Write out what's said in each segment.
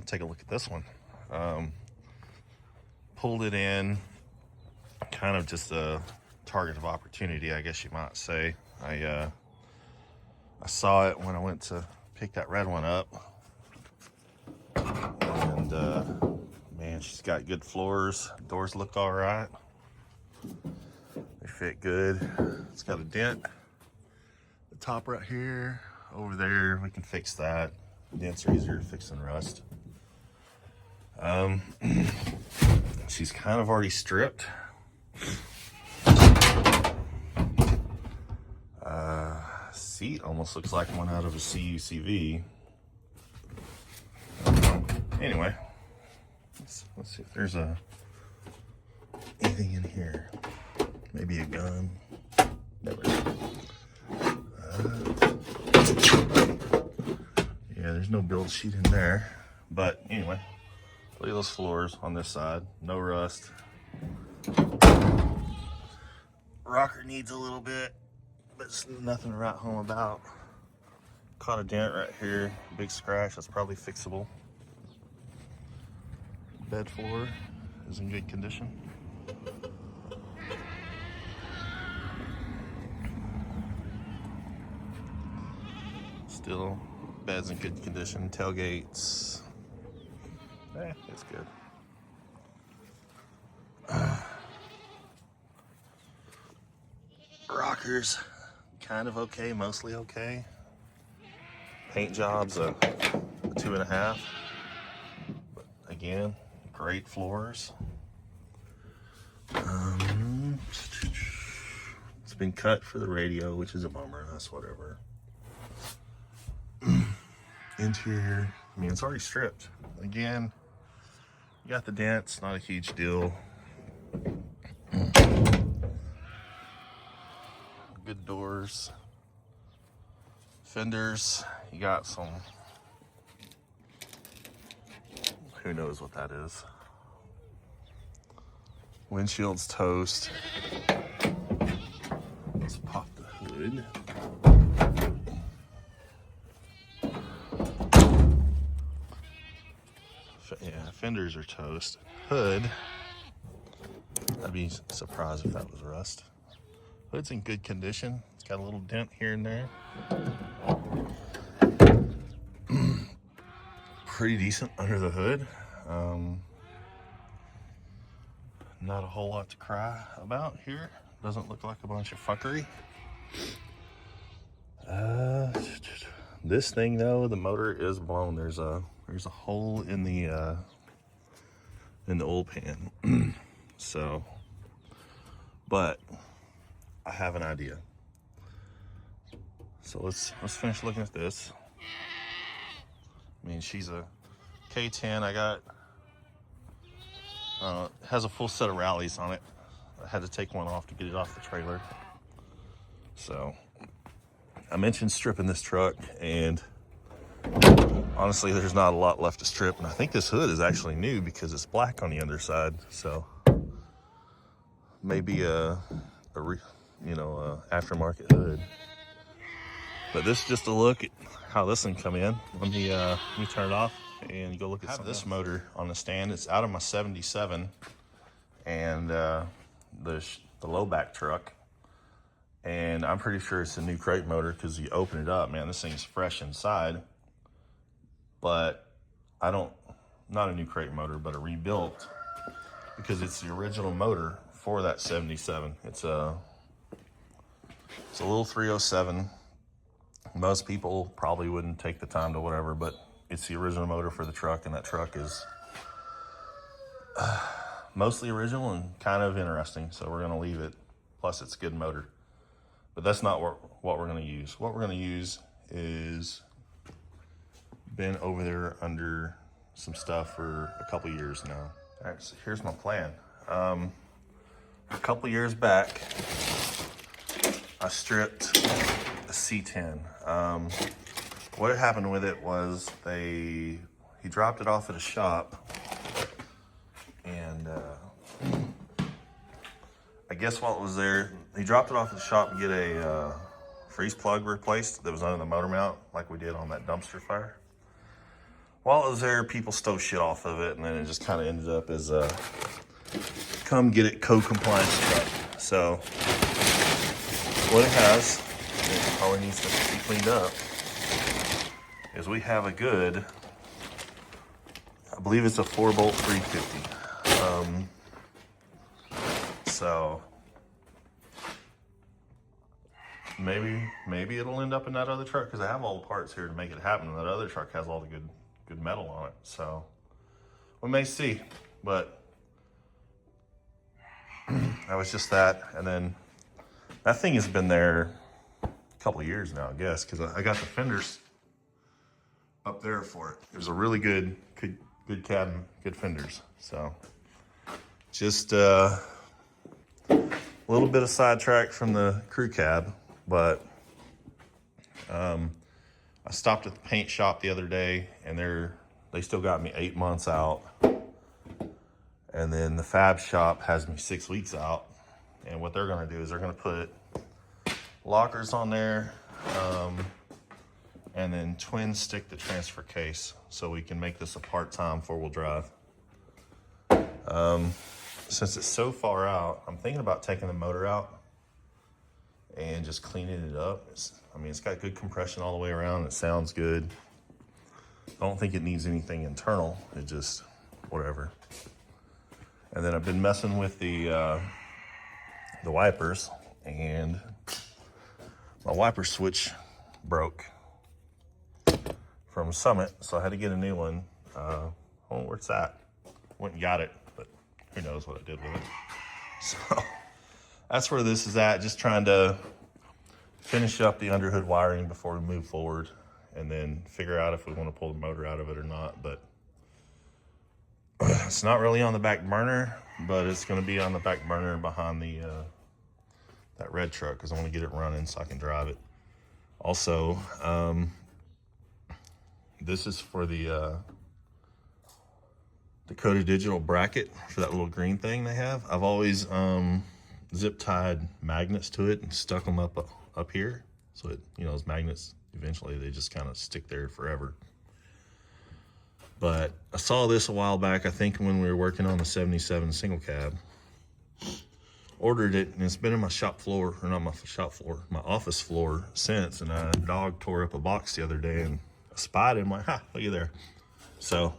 take a look at this one. Pulled it in, kind of just a target of opportunity, I guess you might say. I saw it when I went to pick that red one up, and man, she's got good floors. Doors look all right. They fit good. It's got a dent. The top right here, over there, we can fix that. Dents are easier to fix than rust. She's kind of already stripped. Seat almost looks like one out of a CUCV. Anyway, let's see if there's anything in here. Maybe a gun. Never. Yeah, there's no build sheet in there. But anyway, look at those floors on this side. No rust. Rocker needs a little bit, but it's nothing to write home about. Caught a dent right here, big scratch, that's probably fixable. Bed floor is in good condition. Still, bed's in good condition. Tailgates, it's good. Rockers, kind of okay, mostly okay. Paint job's a 2.5. But again, great floors. It's been cut for the radio, which is a bummer. That's whatever. Interior, I mean, it's already stripped. Again, you got the dents, not a huge deal. Good doors. Fenders, you got some, who knows what that is. Windshield's toast. Let's pop the hood. Yeah, fenders are toast. Hood, I'd be surprised if that was rust. Hood's in good condition. It's got a little dent here and there. Pretty decent under the hood. Not a whole lot to cry about here. Doesn't look like a bunch of fuckery. This thing though, the motor is blown. There's a hole in the oil pan. So, but I have an idea. So let's finish looking at this. I mean, she's a K10. I got has a full set of rallies on it. I had to take one off to get it off the trailer. So I mentioned stripping this truck, and honestly, there's not a lot left to strip. And I think this hood is actually new because it's black on the underside. So maybe a aftermarket hood. But this is just a look at how this one come in. Let me turn it off and go look at something. This motor on the stand. It's out of my 77 and the low back truck. And I'm pretty sure it's a new crate motor because you open it up, man, this thing's fresh inside. But not a new crate motor, but a rebuilt, because it's the original motor for that 77. It's a little 307. Most people probably wouldn't take the time to whatever, but it's the original motor for the truck, and that truck is mostly original and kind of interesting, so we're going to leave it. Plus, it's a good motor. But that's not what we're going to use. What we're going to use is been over there under some stuff for a couple years now. All right, so here's my plan. A couple years back, I stripped a C10. What had happened with it was he dropped it off at a shop, and I guess while it was there, he dropped it off at the shop to get a freeze plug replaced that was under the motor mount, like we did on that dumpster fire. while it was there, people stole shit off of it, and then it just kind of ended up as a come get it code compliance truck. So what it has, it probably needs to be cleaned up, is we have a good, I believe it's a 4-bolt 350. So maybe it'll end up in that other truck, because I have all the parts here to make it happen. That other truck has all the good metal on it. So we may see, but that was just that. And then that thing has been there a couple of years now, I guess, because I got the fenders up there for it. There's a really good cab, good fenders. So just a little bit of sidetrack from the crew cab, but I stopped at the paint shop the other day, and they still got me 8 months out, and then the fab shop has me 6 weeks out. And what they're going to do is they're going to put lockers on there, and then twin stick the transfer case, so we can make this a part-time 4-wheel drive. Since it's so far out, I'm thinking about taking the motor out and just cleaning it up. It's got good compression all the way around. It sounds good. I don't think it needs anything internal. It just, whatever. And then I've been messing with the wipers, and my wiper switch broke from Summit, so I had to get a new one. I don't know where it's at. Went and got it, but who knows what I did with it. So that's where this is at, just trying to finish up the underhood wiring before we move forward, and then figure out if we want to pull the motor out of it or not. But it's not really on the back burner, but it's going to be on the back burner behind the that red truck, because I want to get it running so I can drive it. Also, this is for the Dakota Digital bracket for that little green thing they have. I've always zip tied magnets to it and stuck them up here, so it, those magnets eventually they just kind of stick there forever. But I saw this a while back, I think when we were working on the 77 single cab. Ordered it, and it's been in my shop floor, or not my shop floor, my office floor since. And a dog tore up a box the other day, and I spied it. I'm like, ha, look at there. So,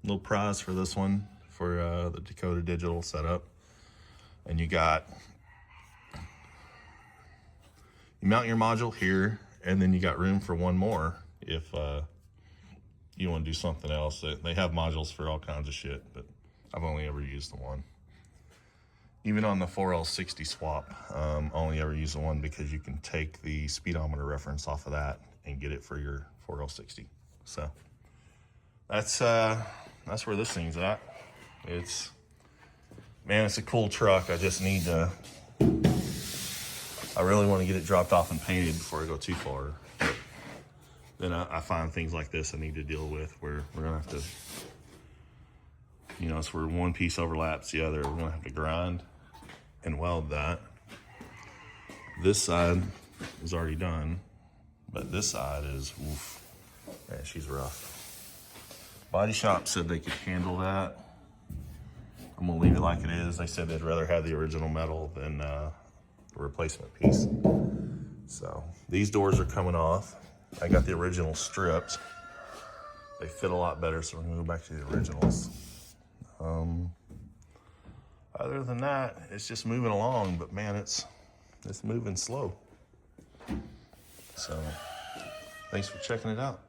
little prize for this one, for the Dakota Digital setup. And you mount your module here, and then you got room for one more if you want to do something else. They have modules for all kinds of shit, but I've only ever used the one. Even on the 4L60 swap, only ever use the one, because you can take the speedometer reference off of that and get it for your 4L60. So that's where this thing's at. It's a cool truck. I just need to, I really want to get it dropped off and painted before I go too far. But then I find things like this I need to deal with, where we're gonna have to, it's where one piece overlaps the other. We're gonna have to grind and weld that. This side is already done, but this side is, oof, man, she's rough. Body shop said they could handle that. I'm gonna leave it like it is. They said they'd rather have the original metal than the replacement piece. So these doors are coming off. I got the original strips. They fit a lot better, so we're gonna go back to the originals. Other than that, it's just moving along, but man, it's moving slow. So thanks for checking it out.